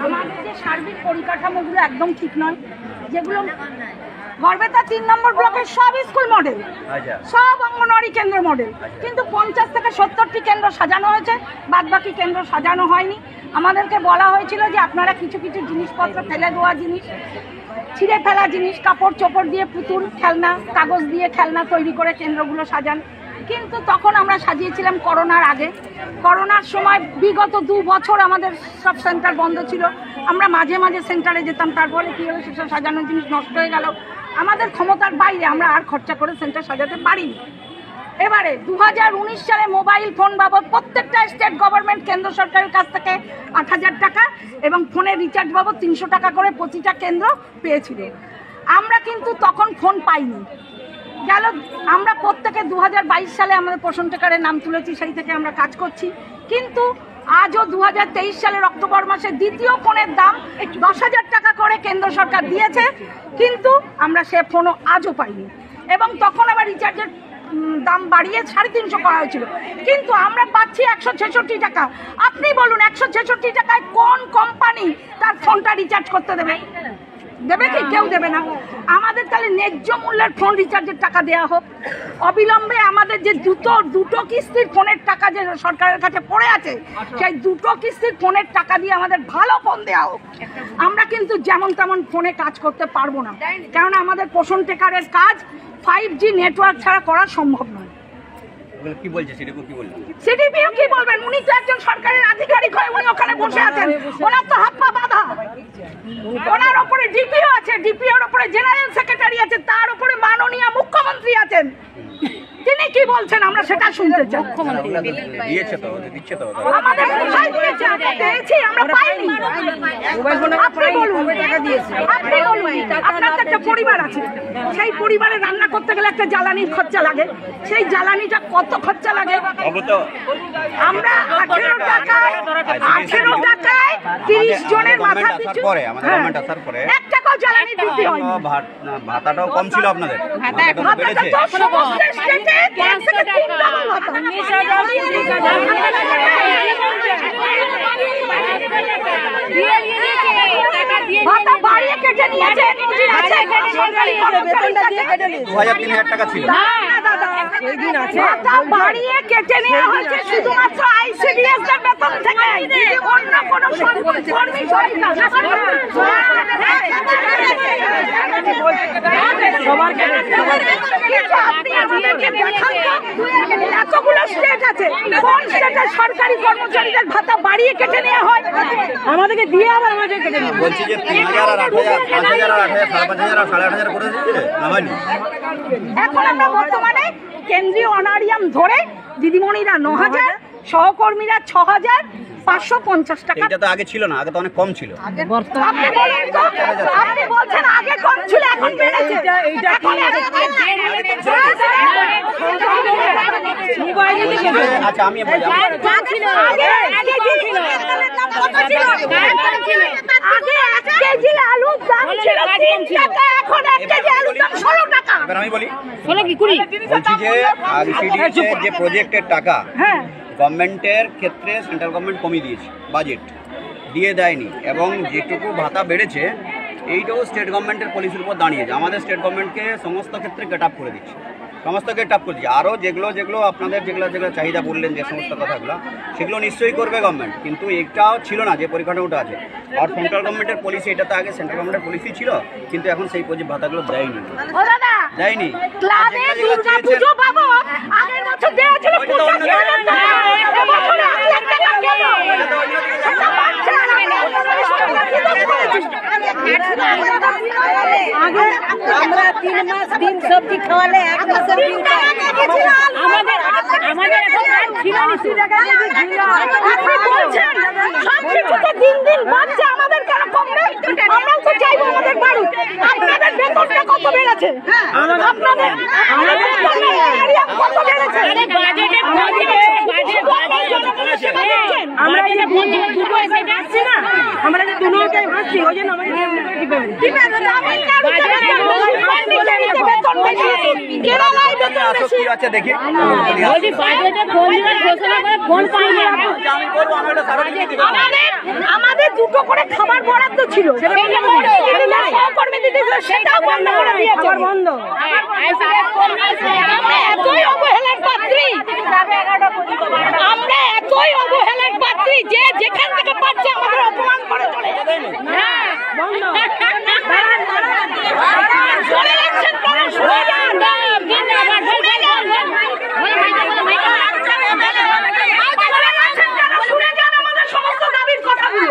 আমাদের যে সার্বিক পরিকাঠামোগুলো একদম ঠিক নয়, যেগুলো গড়বেতা ৩ নম্বর ব্লকের সব স্কুল মডেল, সব অঙ্গনওয়াড়ি কেন্দ্র মডেল, কিন্তু 50 থেকে 70টি কেন্দ্র সাজানো হয়েছে, বাদবাকি কেন্দ্র সাজানো হয়নি। আমাদেরকে বলা হয়েছিল যে আপনারা কিছু কিছু জিনিসপত্র, ফেলে দেওয়া জিনিস, ছিঁড়ে ফেলা জিনিস, কাপড় চোপড় দিয়ে পুতুল, খেলনা, কাগজ দিয়ে খেলনা তৈরি করে কেন্দ্রগুলো সাজান। কিন্তু তখন আমরা সাজিয়েছিলাম করোনার আগে। করোনার সময় বিগত 2 বছর আমাদের সব সেন্টার বন্ধ ছিল। আমরা মাঝে মাঝে সেন্টারে যেতাম, তারপরে কী হলো, সেসব সাজানোর জিনিস নষ্ট হয়ে গেল। আমাদের ক্ষমতার বাইরে আমরা আর খরচা করে সেন্টার সাজাতে পারিনি। এবারে 2019 সালে মোবাইল ফোন বাবদ প্রত্যেকটা স্টেট গভর্নমেন্ট কেন্দ্র সরকারের কাছ থেকে 8000 টাকা এবং ফোনের রিচার্জ বাবদ 300 টাকা করে প্রতিটা কেন্দ্র পেয়েছিল। আমরা কিন্তু তখন ফোন পাইনি। গেল আমরা প্রত্যেকে 2022 সালে আমাদের পোষণ টেকারের নাম তুলেছি, সেই থেকে আমরা কাজ করছি। কিন্তু আজও 2023 সালের অক্টোবর মাসে দ্বিতীয় ফোনের দাম 10,000 টাকা করে কেন্দ্র সরকার দিয়েছে, কিন্তু আমরা সে ফোনও আজও পাইনি। এবং তখন আবার রিচার্জের দাম বাড়িয়ে 350 করা হয়েছিল, কিন্তু আমরা পাচ্ছি 166 টাকা। আপনি বলুন, 166 টাকায় কোন কোম্পানি তার ফোনটা রিচার্জ করতে দেবে? দেবে কি? কেউ দেবে না। আমাদের তাহলে ন্যায্য মূল্যের ফোন রিচার্জের টাকা দেওয়া হোক। অবিলম্বে আমাদের যে দুটো কিস্তির ফোনের টাকা যে সরকারের কাছে পড়ে আছে, সেই 2টো কিস্তির ফোনের টাকা দিয়ে আমাদের ভালো ফোন দেওয়া হোক। আমরা কিন্তু যেমন তেমন ফোনে কাজ করতে পারবো না, কারণ আমাদের পোষণ টেকারের কাজ 5G নেটওয়ার্ক ছাড়া করা সম্ভব নয়। কি বলছে সিডিপিও কি বলবেন? উনি তো একজন সরকারের আধিকারিক হয়ে উনি ওখানে বসে আছেন, ওনার তো হাত পা বাঁধা। ওনার ওপরে ডিপিও আছে, ডিপিওর ওপরে জেনারেল সেক্রেটারি আছে, তার উপরে মাননীয় মুখ্যমন্ত্রী আছেন। তিনি কি বলছেন আমরা সেটা শুনতে চাই। আমাদের কোথায় দিয়েছে? আমরা পেয়েছি, আমরা পাইনি। আপনি বলুন, আপনার তো একটা পরিবার আছে, সেই পরিবারে রান্না করতে গেলে একটা জ্বালানির খরচা লাগে। সেই জ্বালানিটা কত খরচা লাগে? আমরা 18 টাকায় 30 জনের মাথা পিছু 1 টাকাও জ্বালানি দিতে হয়। ভাতাটাও কম ছিল আপনাদের, ভাতা বাড়িয়ে কেটে নিয়েছে। 2000-3000 টাকা ছিল। ভাতা বাড়িয়ে কেটে নেওয়া হয়েছে শুধুমাত্র আইসিডিএস এর বেতন থেকে, অন্য কোনো কর্মী এতগুলো স্টেট আছে, কোন স্টেটের সরকারি কর্মচারীদের ভাতা বাড়িয়ে কেটে নেওয়া হয়? আমাদেরকে দিয়ে আবার আমাদের কেটে নেওয়া। বলছি যে 3000 আর 8000, 5000 আর 8000, 5500 আর 8500 করে দিচ্ছে না, হয়নি? এখন আমরা বর্তমানে কেন্দ্রীয় অনারিয়াম ধরে দিদিমণিরা 9000, সহকর্মীরা 6550 টাকা। এটা তো আগে ছিল না, আগে তো অনেক কম ছিল। আপনি বলছেন আগে কম ছিল, এখন বেড়েছে। আচ্ছা, আমি আমি বলি, বলছি যে আইসিডিএস যে প্রজেক্টের টাকা গভর্নমেন্টের ক্ষেত্রে সেন্ট্রাল গভর্নমেন্ট কমিয়ে দিয়েছে, বাজেট দিয়ে দেয়নি, এবং যেটুকু ভাতা বেড়েছে এইটাও স্টেট গভর্নমেন্টের পলিসির উপর দাঁড়িয়েছে। আমাদের স্টেট গভর্নমেন্টকে সমস্ত ক্ষেত্রে গেট আপ করে দিচ্ছে, সমস্ত গেট আপ করে দিচ্ছে। আরও যেগুলো আপনাদের যেগুলো চাহিদা বললেন, যে সমস্ত কথাগুলো, সেগুলো নিশ্চয়ই করবে গভর্নমেন্ট, কিন্তু এটাও ছিল না যে পরিকাঠামোটা আছে। আর সেন্ট্রাল গভর্নমেন্টের পলিসি, এটা তো আগে সেন্ট্রাল গভর্নমেন্টের পলিসি ছিল, কিন্তু এখন সেই ভাতাগুলো দেয়নি। আগে আমরা 3 মাস দিন সবজি খাওয়ালে 1 মাসের দিন আমাদের এখন ছিল না। আপনি বলছেন সবকিছুতে দিন দিন বাড়ছে, আমাদের কেন কমবে? আমরা তো চাইবো আমাদের বাড়ুক। আপনাদের বেতনটা কত বেড়েছে? আপনাদের কত বেড়েছে? আমরা যে দু পয়সা আসছি না, আমরা যে দুটোটাই আসছি, ওই জন্য আমাদের দেখি বাজেটে ঘোষণা করে ফোন পাইনি। আমাদের দুটো করে খাবার বরাদ্দ ছিল, সহকর্মী দিদি সেটাও বন্ধ করে দিয়েছে। আমরা এতই অবহেলার পাত্রী, আমরা এতই অবহেলার পাত্রী যে যেখান থেকে পাচ্ছে আমাদের অপমান করে চলে যাবে। সমস্ত দাবির কথাগুলো